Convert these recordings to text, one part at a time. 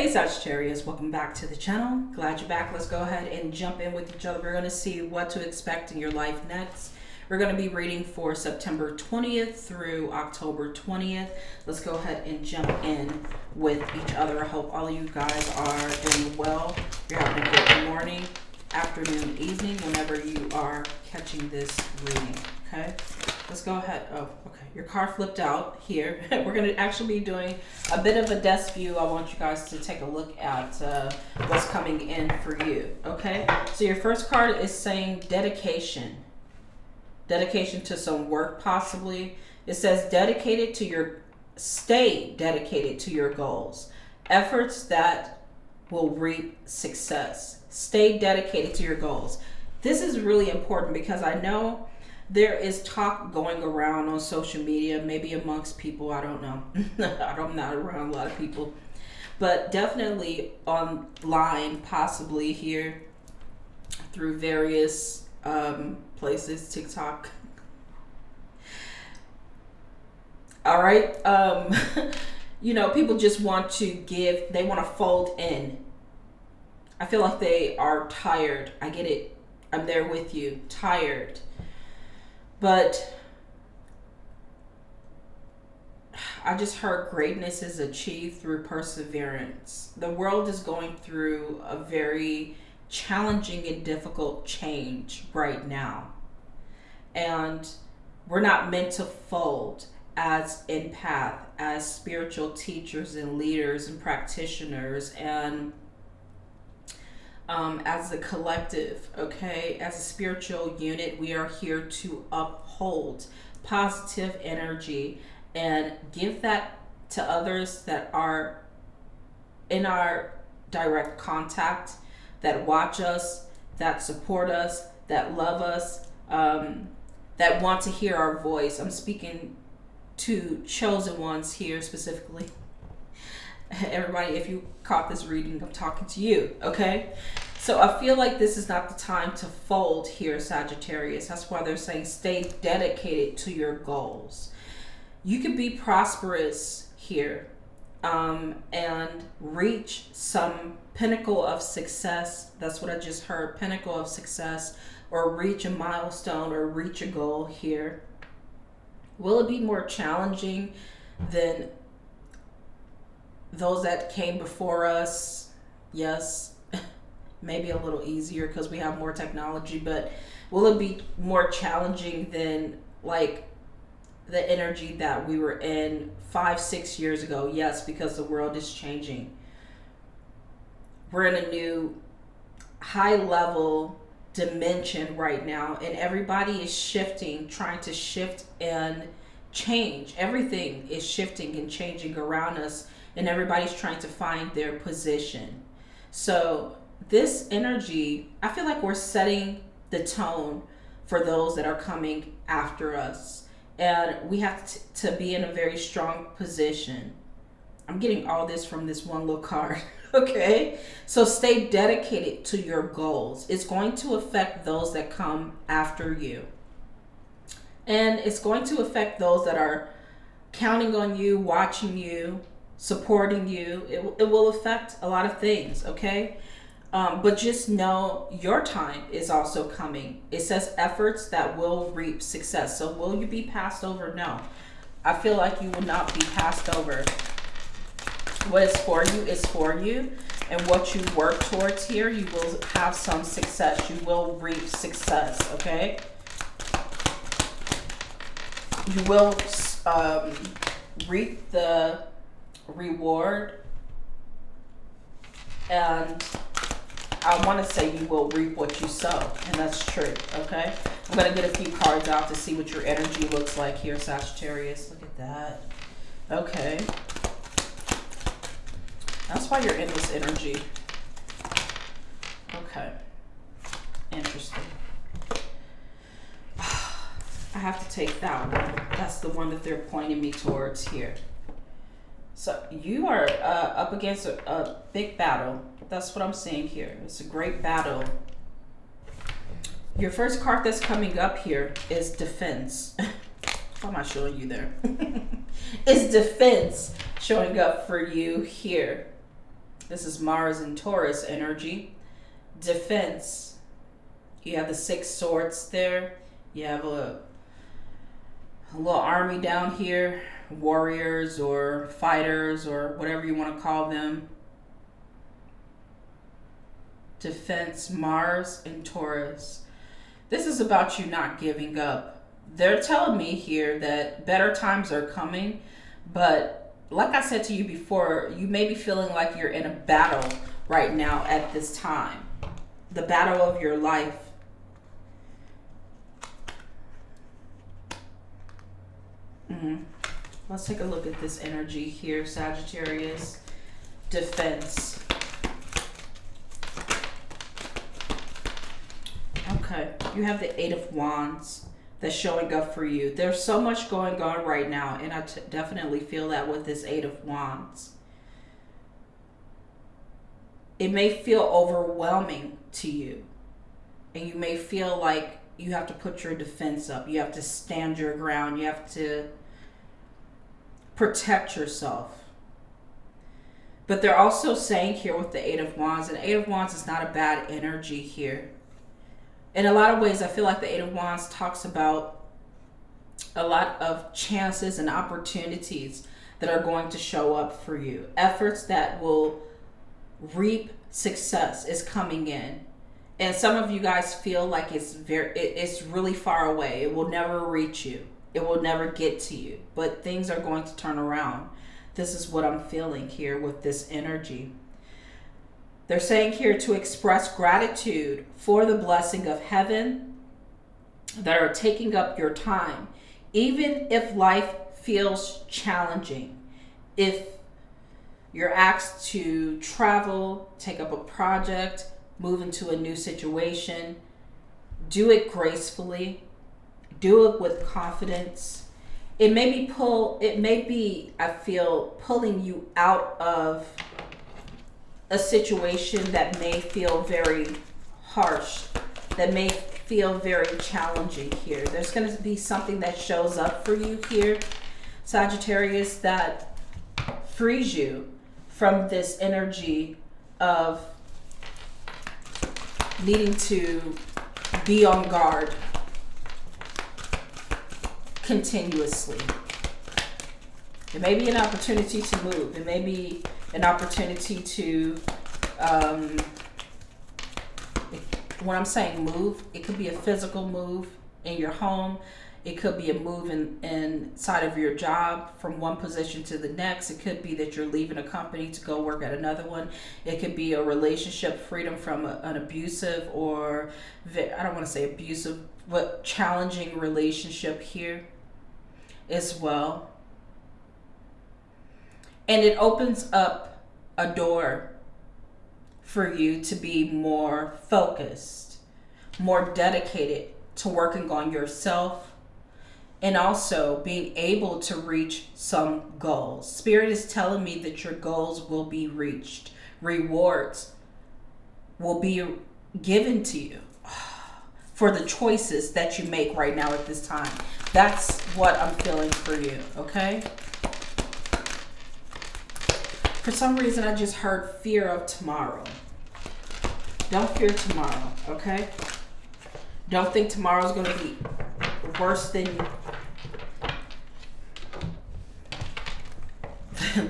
Hey Sagittarius, welcome back to the channel. Glad you're back. Let's go ahead and jump in with each other. We're going to see what to expect in your life next. We're going to be reading for September 20th through October 20th. Let's go ahead and jump in with each other. I hope all of you guys are doing well. You're having a good morning, afternoon, evening, whenever you are catching this reading. Okay, let's go ahead. Oh, okay. Your card flipped out here. We're going to actually be doing a bit of a desk view. I want you guys to take a look at what's coming in for you. Okay, so your first card is saying dedication. Dedication to some work, possibly. It says stay dedicated to your goals. Efforts that will reap success. Stay dedicated to your goals. This is really important because I know there is talk going around on social media, maybe amongst people, I don't know. I'm not around a lot of people, but definitely online, possibly here through various places, TikTok. All right. You know, people just want to give, they want to fold in. I feel like they are tired. I get it. I'm there with you. Tired. But I just heard greatness is achieved through perseverance. The world is going through a very challenging and difficult change right now. And we're not meant to fold as empath, as spiritual teachers and leaders and practitioners, and as a collective, okay? As a spiritual unit, we are here to uphold positive energy and give that to others that are in our direct contact, that watch us, that support us, that love us, that want to hear our voice. I'm speaking to chosen ones here specifically. Everybody, if you caught this reading, I'm talking to you, okay? So I feel like this is not the time to fold here, Sagittarius. That's why they're saying stay dedicated to your goals. You could be prosperous here and reach some pinnacle of success. That's what I just heard, pinnacle of success, or reach a milestone or reach a goal here. Will it be more challenging than those that came before us? Yes. Maybe a little easier because we have more technology, but will it be more challenging than like the energy that we were in 5-6 years ago? Yes, because the world is changing. We're in a new high level dimension right now, and everybody is shifting, trying to shift and change. Everything is shifting and changing around us, and everybody's trying to find their position. So this energy, I feel like we're setting the tone for those that are coming after us, and we have to be in a very strong position. I'm getting all this from this one little card. Okay, so stay dedicated to your goals. It's going to affect those that come after you, and it's going to affect those that are counting on you, watching you, supporting you. It will affect a lot of things, okay? But just know your time is also coming. It says efforts that will reap success. So will you be passed over? No. I feel like you will not be passed over. What is for you is for you. And what you work towards here, you will have some success. You will reap success, okay? You will reap the reward, and I want to say you will reap what you sow, and that's true, okay? I'm going to get a few cards out to see what your energy looks like here, Sagittarius. Look at that. Okay. That's why you're in this energy. Okay. Interesting. I have to take that one. That's the one that they're pointing me towards here. So you are up against a big battle. That's what I'm seeing here. It's a great battle. Your first card that's coming up here is defense. Why am I showing you there? It's defense showing up for you here. This is Mars and Taurus energy. Defense. You have the 6 swords there. You have a little army down here. Warriors or fighters or whatever you want to call them. Defense, Mars and Taurus. This is about you not giving up. They're telling me here that better times are coming, but like I said to you before, you may be feeling like you're in a battle right now at this time. The battle of your life. Let's take a look at this energy here, Sagittarius. Defense. Okay, you have the 8 of Wands that's showing up for you. There's so much going on right now, and I definitely feel that with this 8 of Wands. It may feel overwhelming to you, and you may feel like you have to put your defense up. You have to stand your ground. You have to protect yourself. But they're also saying here with the 8 of Wands, and 8 of Wands is not a bad energy here. In a lot of ways, I feel like the 8 of Wands talks about a lot of chances and opportunities that are going to show up for you. Efforts that will reap success is coming in. And some of you guys feel like it's really far away. It will never reach you. It will never get to you. But things are going to turn around. This is what I'm feeling here with this energy. They're saying here to express gratitude for the blessing of heaven that are taking up your time. Even if life feels challenging. If you're asked to travel, take up a project, move into a new situation, do it gracefully. Do it with confidence. It may be, I feel, pulling you out of a situation that may feel very harsh, that may feel very challenging here. There's going to be something that shows up for you here, Sagittarius, that frees you from this energy of needing to be on guard continuously. It may be an opportunity to move. It may be an opportunity to, when I'm saying move, it could be a physical move in your home. It could be a move inside of your job from one position to the next. It could be that you're leaving a company to go work at another one. It could be a relationship freedom from an abusive or, I don't want to say abusive, but challenging relationship here as well. And it opens up a door for you to be more focused, more dedicated to working on yourself, and also being able to reach some goals. Spirit is telling me that your goals will be reached. Rewards will be given to you for the choices that you make right now at this time. That's what I'm feeling for you, okay? For some reason, I just heard fear of tomorrow. Don't fear tomorrow, okay? Don't think tomorrow's going to be worse than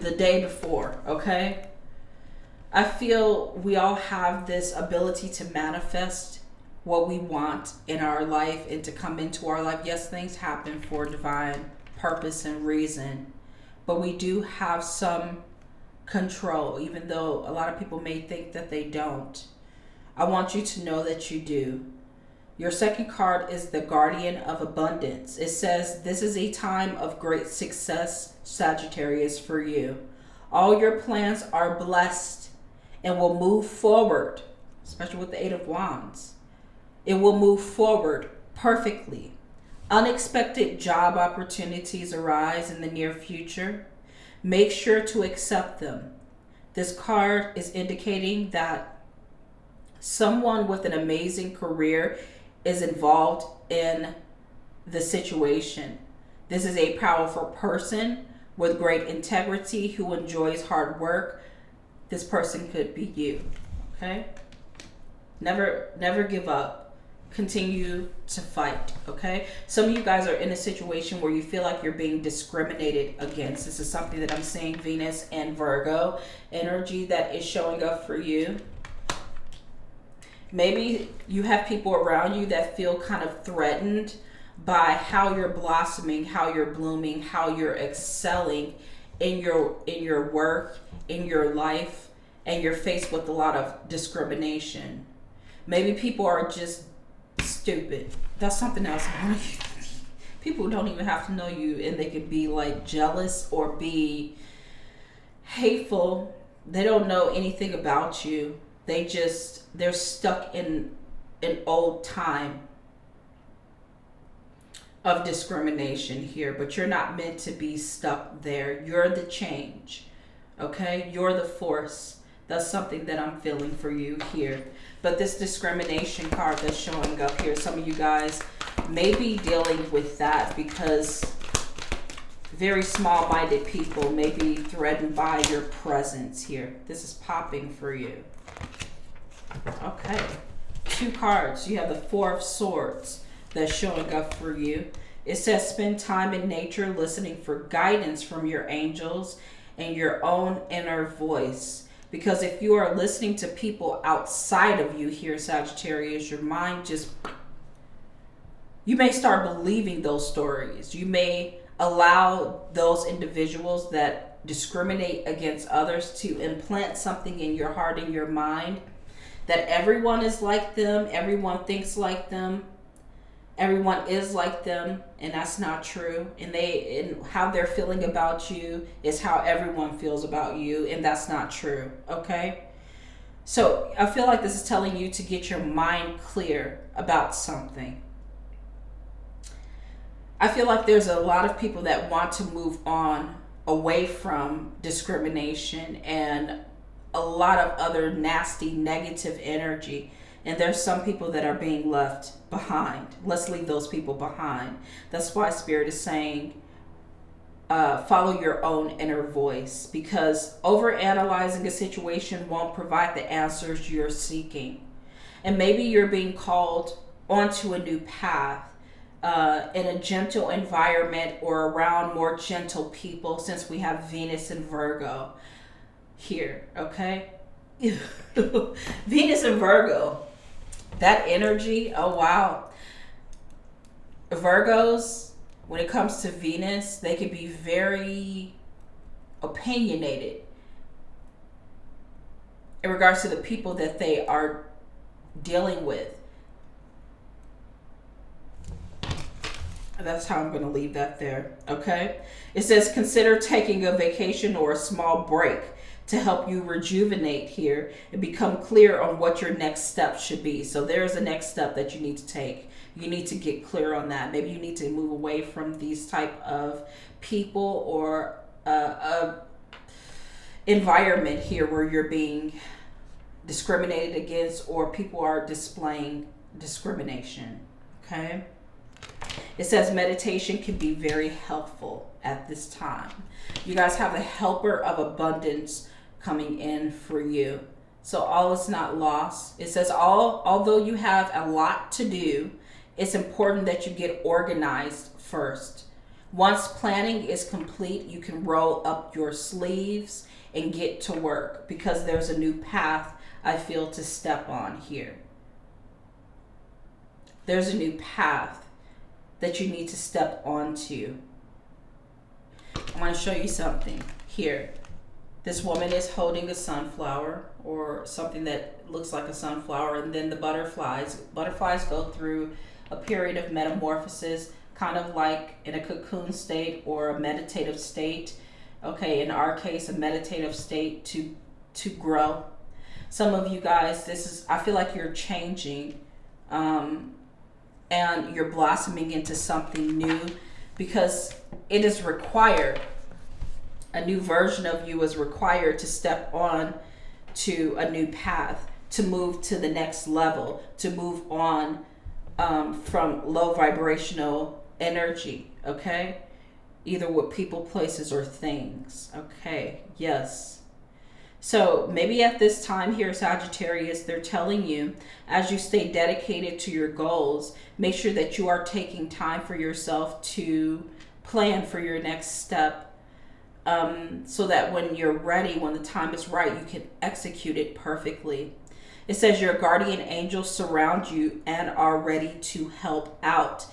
the day before, okay? I feel we all have this ability to manifest what we want in our life and to come into our life. Yes, things happen for divine purpose and reason, but we do have some control, even though a lot of people may think that they don't. I want you to know that you do. Your second card is the Guardian of Abundance. It says, this is a time of great success, Sagittarius, for you. All your plans are blessed and will move forward, especially with the Eight of Wands. It will move forward perfectly. Unexpected job opportunities arise in the near future. Make sure to accept them. This card is indicating that someone with an amazing career is involved in the situation. This is a powerful person with great integrity who enjoys hard work. This person could be you. Okay? Never give up. Continue to fight. Okay? Some of you guys are in a situation where you feel like you're being discriminated against. This is something that I'm seeing Venus and Virgo energy that is showing up for you. Maybe you have people around you that feel kind of threatened by how you're blossoming, how you're blooming, how you're excelling in your work, in your life, and you're faced with a lot of discrimination. Maybe people are just stupid. That's something else. People don't even have to know you, and they could be like jealous or be hateful. They don't know anything about you. They're stuck in an old time of discrimination here, but you're not meant to be stuck there. You're the change. Okay? You're the force. That's something that I'm feeling for you here. But this discrimination card that's showing up here, some of you guys may be dealing with that because very small-minded people may be threatened by your presence here. This is popping for you. Okay. 2 cards. You have the 4 of Swords that's showing up for you. It says spend time in nature listening for guidance from your angels and your own inner voice. Because if you are listening to people outside of you here, Sagittarius, your mind you may start believing those stories. You may allow those individuals that discriminate against others to implant something in your heart and your mind that everyone is like them, everyone thinks like them, everyone is like them, and that's not true. And how they're feeling about you is how everyone feels about you, and that's not true. Okay? So I feel like this is telling you to get your mind clear about something. I feel like there's a lot of people that want to move on away from discrimination and a lot of other nasty negative energy. And there's some people that are being left behind. Let's leave those people behind. That's why Spirit is saying, follow your own inner voice, because overanalyzing a situation won't provide the answers you're seeking. And maybe you're being called onto a new path in a gentle environment or around more gentle people, since we have Venus and Virgo here, okay? Venus and Virgo. That energy, oh wow. Virgos, when it comes to Venus, they can be very opinionated in regards to the people that they are dealing with. That's how I'm going to leave that there, okay? It says consider taking a vacation or a small break to help you rejuvenate here and become clear on what your next step should be. So there's a next step that you need to take. You need to get clear on that. Maybe you need to move away from these type of people or environment here where you're being discriminated against or people are displaying discrimination, okay? It says meditation can be very helpful at this time. You guys have the helper of abundance coming in for you. So all is not lost. It says although you have a lot to do, it's important that you get organized first. Once planning is complete, you can roll up your sleeves and get to work, because there's a new path I feel to step on here. There's a new path that you need to step onto. I want to show you something here. This woman is holding a sunflower or something that looks like a sunflower, and then the butterflies go through a period of metamorphosis, kind of like in a cocoon state or a meditative state. Okay, in our case, a meditative state to grow. Some of you guys, I feel like you're changing and you're blossoming into something new, because it is required. A new version of you is required to step on to a new path, to move to the next level, to move on from low vibrational energy, okay? Either with people, places, or things, okay? Yes. So maybe at this time here, Sagittarius, they're telling you, as you stay dedicated to your goals, make sure that you are taking time for yourself to plan for your next step, so that when you're ready, when the time is right, you can execute it perfectly. It says your guardian angels surround you and are ready to help out.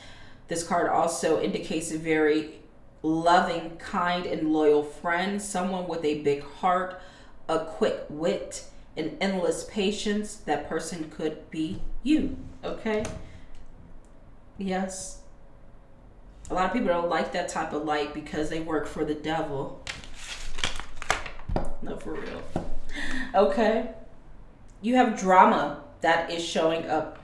This card also indicates a very loving, kind, and loyal friend, someone with a big heart, a quick wit, and endless patience. That person could be you, okay? Yes. A lot of people don't like that type of light because they work for the devil. No, for real. Okay. You have drama that is showing up.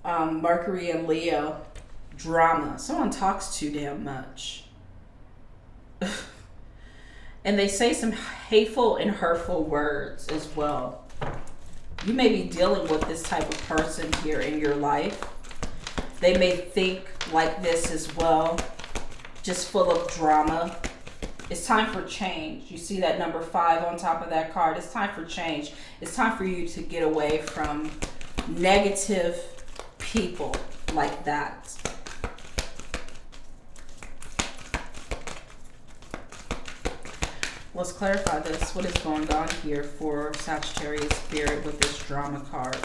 Mercury and Leo. Drama. Someone talks too damn much. And they say some hateful and hurtful words as well. You may be dealing with this type of person here in your life. They may think like this as well. Just full of drama. It's time for change. You see that number 5 on top of that card. It's time for change. It's time for you to get away from negative people like that. Let's clarify this. What is going on here for Sagittarius Spirit with this drama card?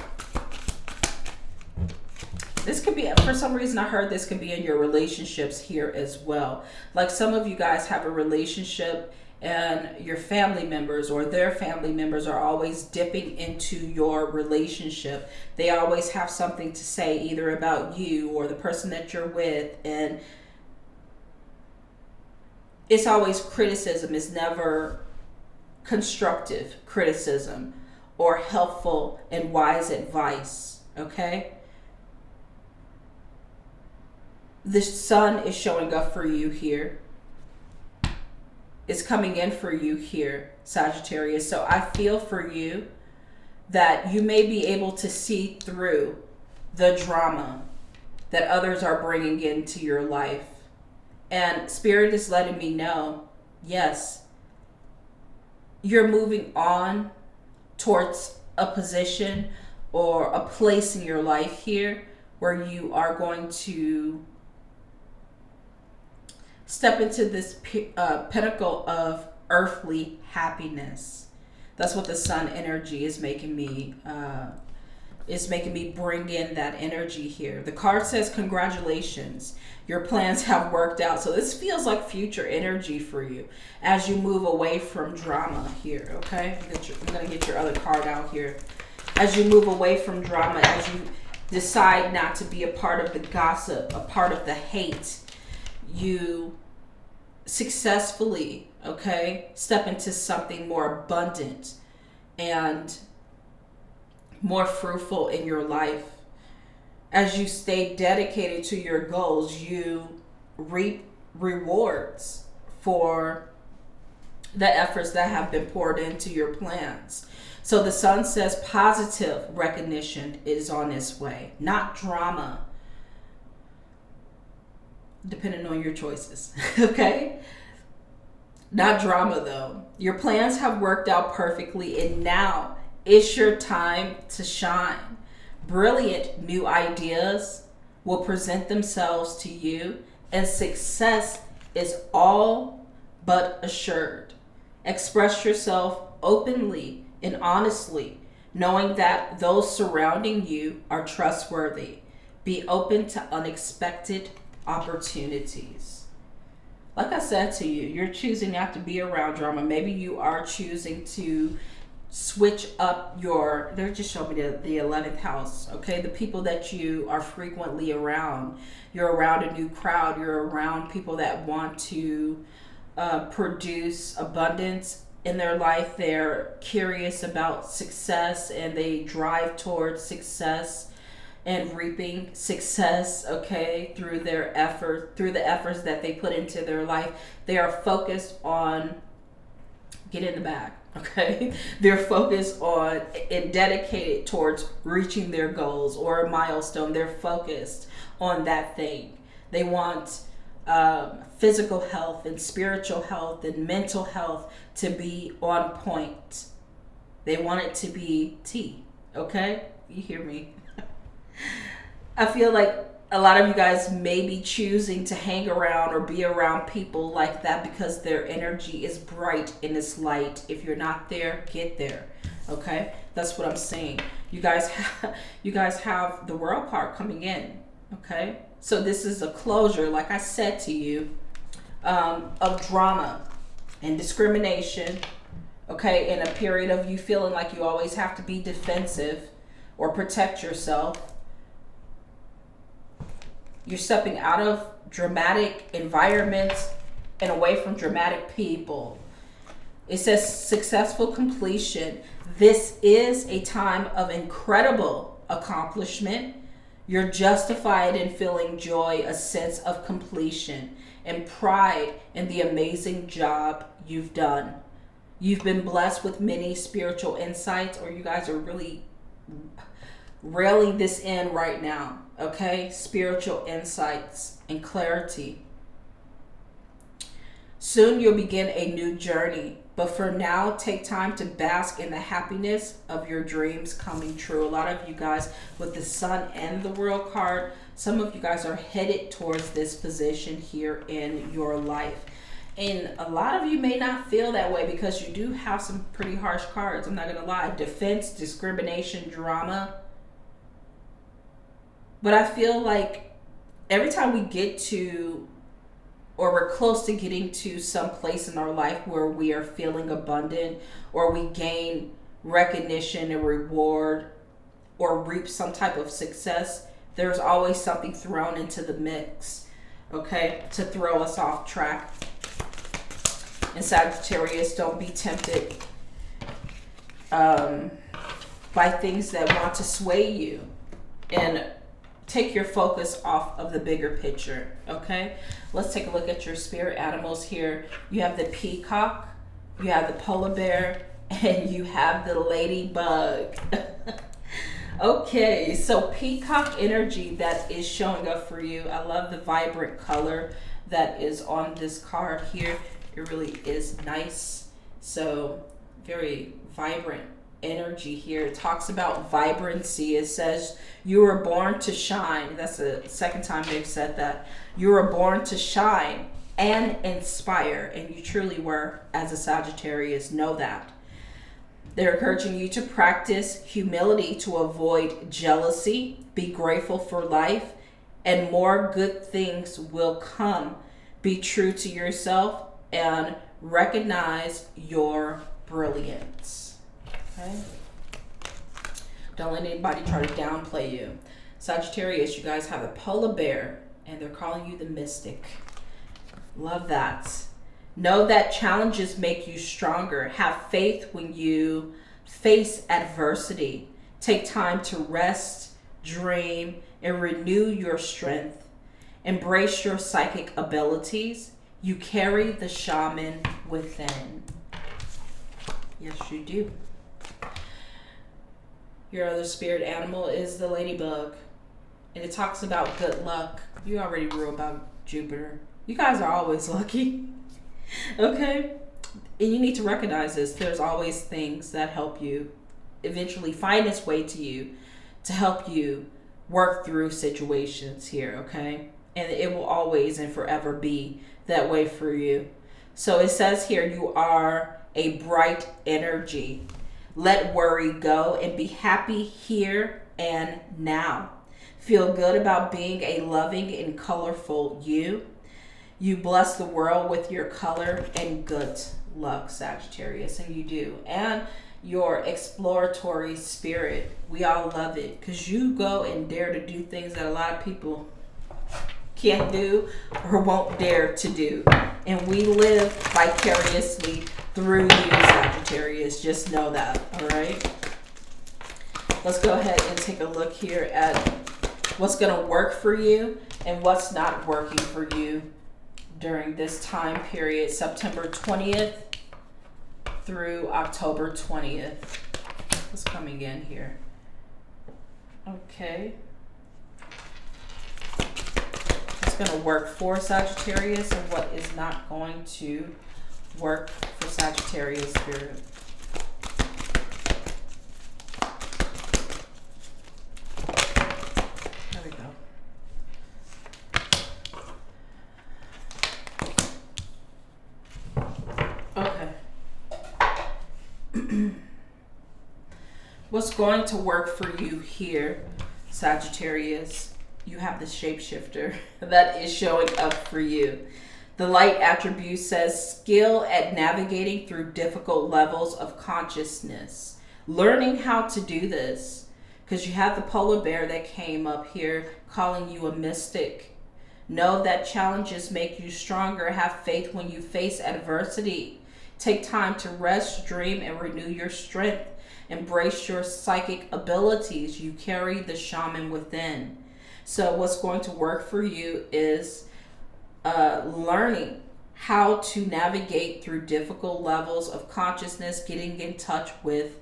This could be, for some reason I heard this could be in your relationships here as well. Like some of you guys have a relationship and your family members or their family members are always dipping into your relationship. They always have something to say either about you or the person that you're with, and it's always criticism. It's never constructive criticism or helpful and wise advice, okay? The sun is showing up for you here. It's coming in for you here, Sagittarius. So I feel for you that you may be able to see through the drama that others are bringing into your life. And Spirit is letting me know, yes, you're moving on towards a position or a place in your life here where you are going to step into this pinnacle of earthly happiness. That's what the sun energy is making me bring in that energy here. The card says gratulations. Your plans have worked out. So this feels like future energy for you as you move away from drama here, okay? I'm going to get your other card out here. As you move away from drama, as you decide not to be a part of the gossip, a part of the hate, you successfully, okay, step into something more abundant and more fruitful in your life. As you stay dedicated to your goals, you reap rewards for the efforts that have been poured into your plans. So the sun says positive recognition is on its way, not drama, depending on your choices, okay? Not drama though. Your plans have worked out perfectly, and now it's your time to shine. Brilliant new ideas will present themselves to you, and success is all but assured. Express yourself openly and honestly, knowing that those surrounding you are trustworthy. Be open to unexpected opportunities. Like I said to you, you're choosing not to be around drama. Maybe you are choosing to switch up your, they're just showing me the 11th house, okay? The people that you are frequently around. You're around a new crowd. You're around people that want to produce abundance in their life. They're curious about success and they drive towards success and reaping success, okay, through their effort, through the efforts that they put into their life. They are focused on getting the bag. Okay, they're focused on and dedicated towards reaching their goals or a milestone. They're focused on that thing. They want physical health and spiritual health and mental health to be on point. They want it to be tea. Okay? You hear me? I feel like a lot of you guys may be choosing to hang around or be around people like that because their energy is bright and it's light. If you're not there, get there. Okay? That's what I'm saying. You guys have the World card coming in. Okay? So this is a closure, like I said to you, of drama and discrimination, okay, in a period of you feeling like you always have to be defensive or protect yourself. You're stepping out of dramatic environments and away from dramatic people. It says successful completion. This is a time of incredible accomplishment. You're justified in feeling joy, a sense of completion, and pride in the amazing job you've done. You've been blessed with many spiritual insights, or you guys are really railing this in right now, okay? Spiritual insights and clarity. Soon you'll begin a new journey, but for now, take time to bask in the happiness of your dreams coming true. A lot of you guys with the Sun and the World card, some of you guys are headed towards this position here in your life. And a lot of you may not feel that way because you do have some pretty harsh cards. I'm not going to lie. Defense, discrimination, drama. But I feel like every time we get to, or we're close to getting to some place in our life where we are feeling abundant, or we gain recognition and reward, or reap some type of success, there's always something thrown into the mix, okay, to throw us off track. And Sagittarius, don't be tempted by things that want to sway you, and take your focus off of the bigger picture, okay? Let's take a look at your spirit animals here. You have the peacock, you have the polar bear, and you have the ladybug. Okay, so peacock energy that is showing up for you. I love the vibrant color that is on this card here. It really is nice. So very vibrant energy here. It talks about vibrancy. It says you were born to shine. That's the second time they've said that. You were born to shine and inspire, and you truly were as a Sagittarius. Know that. They're encouraging you to practice humility to avoid jealousy, be grateful for life, and more good things will come. Be true to yourself and recognize your brilliance. Okay? Don't let anybody try to downplay you. Sagittarius, you guys have a polar bear, and they're calling you the mystic. Love that. Know that challenges make you stronger. Have faith when you face adversity. Take time to rest, dream, and renew your strength. Embrace your psychic abilities. You carry the shaman within. Yes, you do. Your other spirit animal is the ladybug. And it talks about good luck. You already knew about Jupiter. You guys are always lucky. Okay? And you need to recognize this. There's always things that help you eventually find its way to you to help you work through situations here, okay? And it will always and forever be that way for you. So it says here, you are a bright energy. Let worry go and be happy here and now. Feel good about being a loving and colorful you. You bless the world with your color and good luck, Sagittarius, and you do. And your exploratory spirit, we all love it because you go and dare to do things that a lot of people can't do or won't dare to do. And we live vicariously through you, Sagittarius. Just know that, all right? Let's go ahead and take a look here at what's going to work for you and what's not working for you during this time period, September 20th through October 20th. What's coming in here? Okay. Let's going to work for Sagittarius and what is not going to work for Sagittarius spirit. There we go. Okay. What's going to work for you here, Sagittarius? You have the shapeshifter that is showing up for you. The light attribute says skill at navigating through difficult levels of consciousness. Learning how to do this, because you have the polar bear that came up here calling you a mystic. Know that challenges make you stronger. Have faith when you face adversity. Take time to rest, dream, and renew your strength. Embrace your psychic abilities. You carry the shaman within. So what's going to work for you is learning how to navigate through difficult levels of consciousness, getting in touch with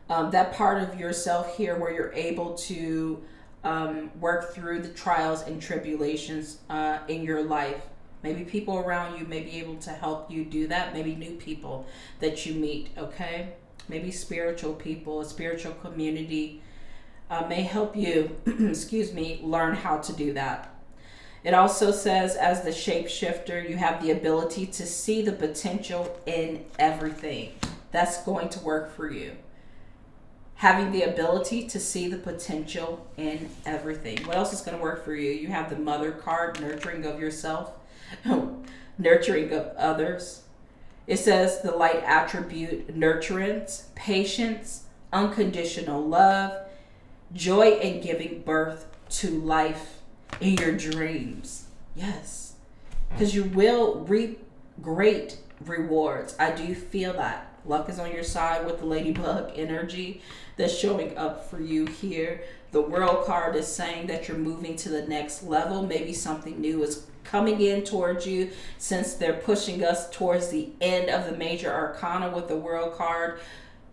that part of yourself here where you're able to work through the trials and tribulations in your life. Maybe people around you may be able to help you do that. Maybe new people that you meet, okay? Maybe spiritual people, a spiritual community may help you, excuse me, learn how to do that. It also says, as the shapeshifter, you have the ability to see the potential in everything. That's going to work for you. Having the ability to see the potential in everything. What else is going to work for you? You have the Mother card, nurturing of yourself, nurturing of others. It says the light attribute, nurturance, patience, unconditional love, joy in giving birth to life in your dreams. Yes, because you will reap great rewards. I do feel that. Luck is on your side with the ladybug energy that's showing up for you here. The World card is saying that you're moving to the next level. Maybe something new is coming in towards you, since they're pushing us towards the end of the major arcana with the World card.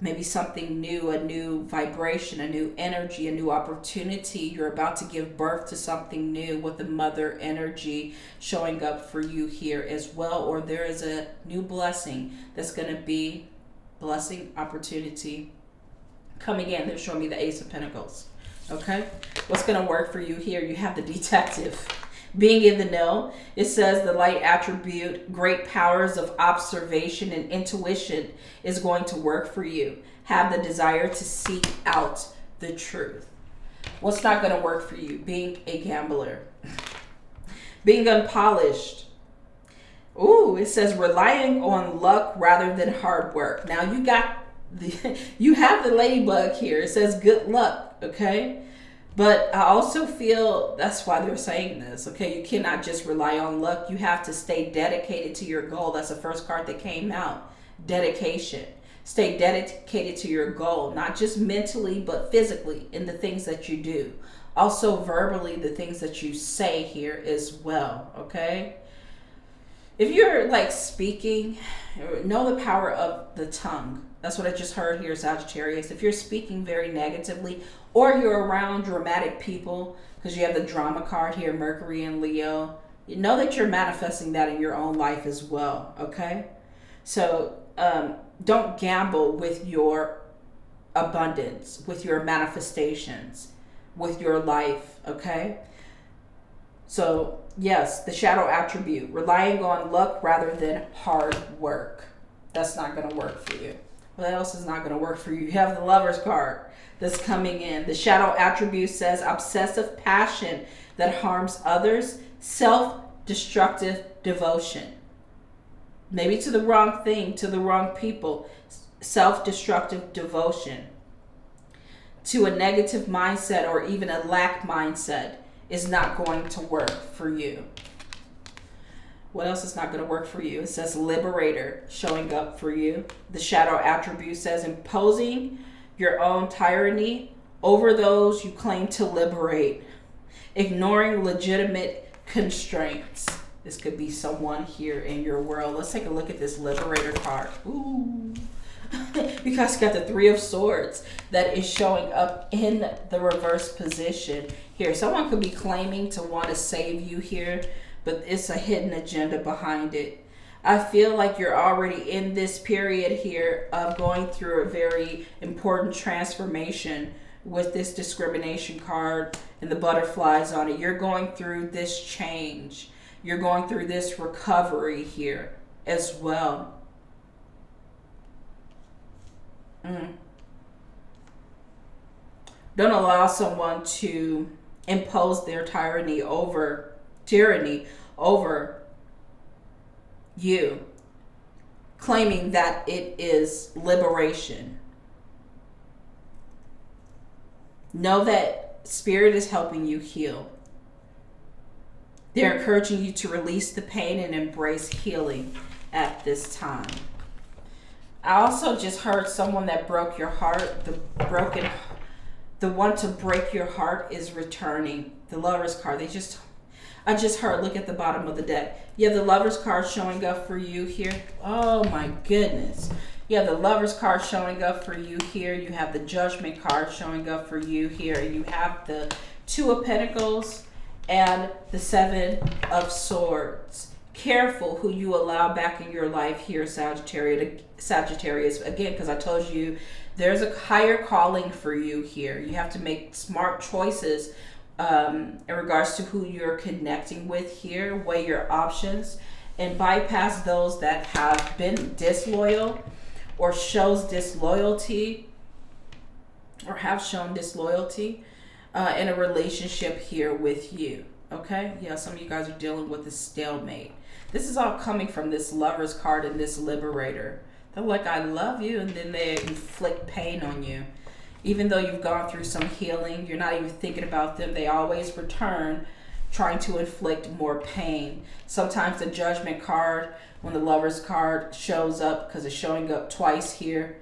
Maybe something new, a new vibration, a new energy, a new opportunity. You're about to give birth to something new with the Mother energy showing up for you here as well. Or there is a new blessing that's going to be blessing, opportunity coming in. They're showing me the Ace of Pentacles. Okay, what's going to work for you here? You have the detective. Being in the know, it says the light attribute, great powers of observation and intuition is going to work for you. Have the desire to seek out the truth. What's not going to work for you? Being a gambler. Being unpolished. Ooh, it says relying on luck rather than hard work. Now you got you have the ladybug here. It says good luck, okay? But I also feel that's why they're saying this, okay? You cannot just rely on luck. You have to stay dedicated to your goal. That's the first card that came out. Dedication. Stay dedicated to your goal, not just mentally, but physically in the things that you do. Also verbally, the things that you say here as well, okay? If you're like speaking, know the power of the tongue. That's what I just heard here, Sagittarius. If you're speaking very negatively, or you're around dramatic people, because you have the drama card here, Mercury and Leo, you know that you're manifesting that in your own life as well, okay? So don't gamble with your abundance, with your manifestations, with your life, okay? So yes, the shadow attribute, relying on luck rather than hard work. That's not going to work for you. What else is not going to work for you? You have the Lover's card that's coming in. The shadow attribute says obsessive passion that harms others, self-destructive devotion. Maybe to the wrong thing, to the wrong people. Self-destructive devotion to a negative mindset or even a lack mindset is not going to work for you. What else is not going to work for you? It says liberator showing up for you. The shadow attribute says imposing your own tyranny over those you claim to liberate. Ignoring legitimate constraints. This could be someone here in your world. Let's take a look at this liberator card. Ooh, You guys got the Three of Swords that is showing up in the reverse position here. Someone could be claiming to want to save you here, but it's a hidden agenda behind it. I feel like you're already in this period here of going through a very important transformation with this discrimination card and the butterflies on it. You're going through this change. You're going through this recovery here as well. Don't allow someone to impose their tyranny over you, claiming that it is liberation. Know that Spirit is helping you heal. They're encouraging you to release the pain and embrace healing at this time. I also just heard someone that broke your heart. The one to break your heart is returning. The Lover's card. I just heard, look at the bottom of the deck. You have the Lover's card showing up for you here. Oh my goodness. You have the Lover's card showing up for you here. You have the Judgment card showing up for you here. You have the Two of Pentacles and the Seven of Swords. Careful who you allow back in your life here, Sagittarius. Again, because I told you there's a higher calling for you here. You have to make smart choices in regards to who you're connecting with here. Weigh your options and bypass those that have been disloyal or shows disloyalty or have shown disloyalty in a relationship here with you. Okay? Yeah, some of you guys are dealing with a stalemate. This is all coming from this Lover's card and this Liberator. They're like, I love you, and then they inflict pain on you. Even though you've gone through some healing, you're not even thinking about them. They always return, trying to inflict more pain. Sometimes the Judgment card, when the Lover's card shows up, because it's showing up twice here,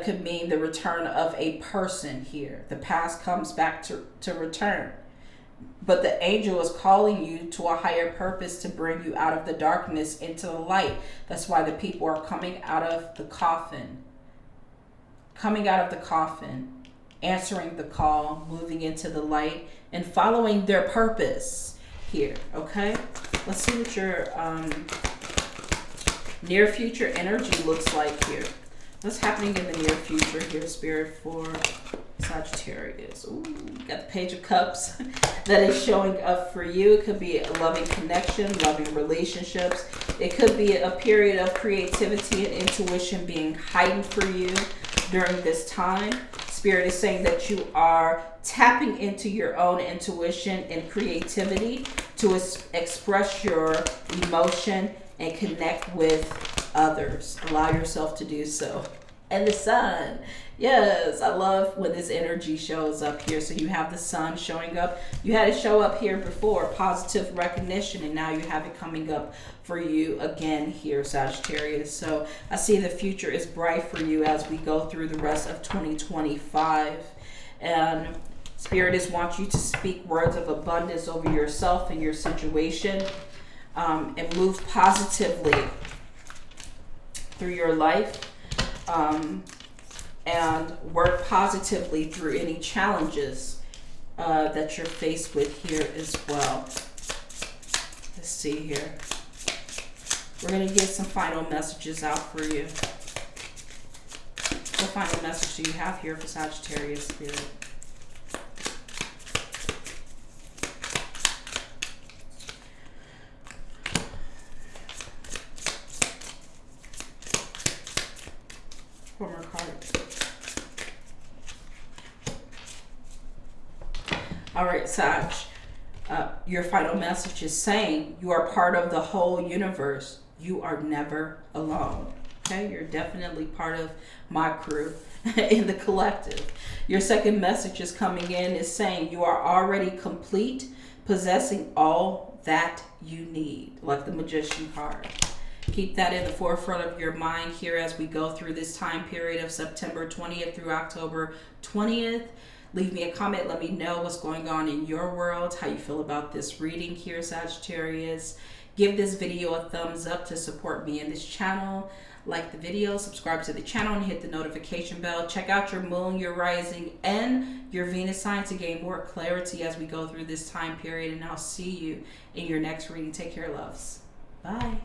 could mean the return of a person here. The past comes back to return. But the angel is calling you to a higher purpose to bring you out of the darkness into the light. That's why the people are coming out of the coffin. Coming out of the coffin, answering the call, moving into the light, and following their purpose here, okay? Let's see what your near future energy looks like here. What's happening in the near future here, Spirit, for Sagittarius? Ooh, got the Page of Cups that is showing up for you. It could be a loving connection, loving relationships. It could be a period of creativity and intuition being heightened for you during this time. Spirit is saying that you are tapping into your own intuition and creativity to express your emotion and connect with others. Allow yourself to do so. And the Sun. Yes, I love when this energy shows up here. So you have the Sun showing up. You had it show up here before, positive recognition, and now you have it coming up for you again here, Sagittarius. So I see the future is bright for you as we go through the rest of 2025. And Spirit is wants you to speak words of abundance over yourself and your situation, and move positively through your life, and work positively through any challenges that you're faced with here as well. Let's see here. We're going to get some final messages out for you. What final message do you have here for Sagittarius, Spirit? One more card. All right, Sag. Your final message is saying you are part of the whole universe. You are never alone. Okay, you're definitely part of my crew in the collective. Your second message is coming in is saying you are already complete, possessing all that you need, like the Magician card. Keep that in the forefront of your mind here as we go through this time period of September 20th through October 20th. Leave me a comment. Let me know what's going on in your world, how you feel about this reading here, Sagittarius. Give this video a thumbs up to support me in this channel. like the video, subscribe to the channel, and hit the notification bell. Check out your moon, your rising, and your Venus sign to gain more clarity as we go through this time period. And I'll see you in your next reading. Take care, loves. Bye.